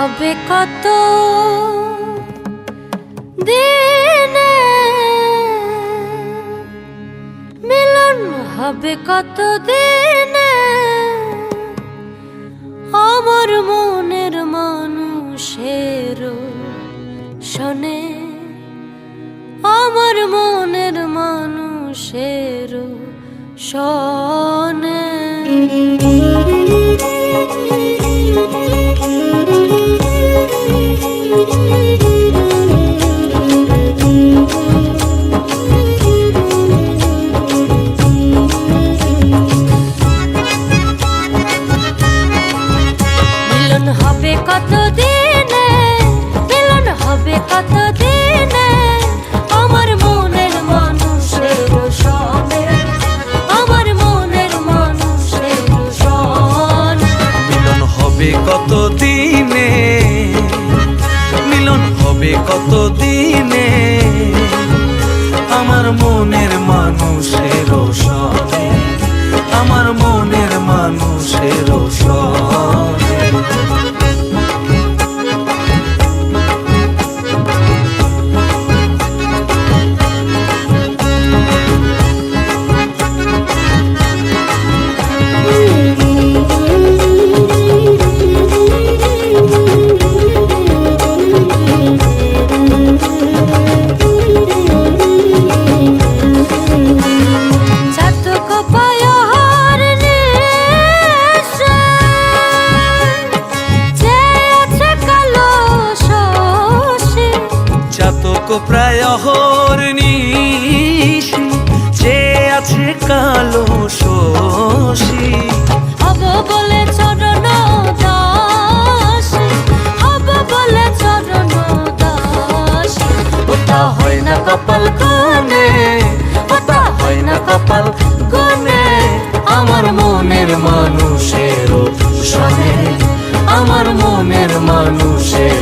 হবে কত দিনে, মিলন হবে কত দিনে, আমার মনের মানুষের শোনে, আমার মনের মানুষের শোনে। মিলন হবে কত দিনে, মিলন হবে কত দিনে, আমার মনের মানুষের শোনে, আমার মনের মানুষের শোনে। মিলন হবে কত দিনে, মিলন হবে কত দিনে, আমার মনের মানুষের শোনে, আমার মনের মানুষের শোনে। প্রায় অহর্নিশি যে আছে কালো শশী, হব বলে চরণ দাসী, হব বলে চরণ দাসী। ওটা হয় না কপাল কোণে, ওটা হয় না কপাল কোণে, আমার মনের মানুষের শোনে, আমার মনের মানুষের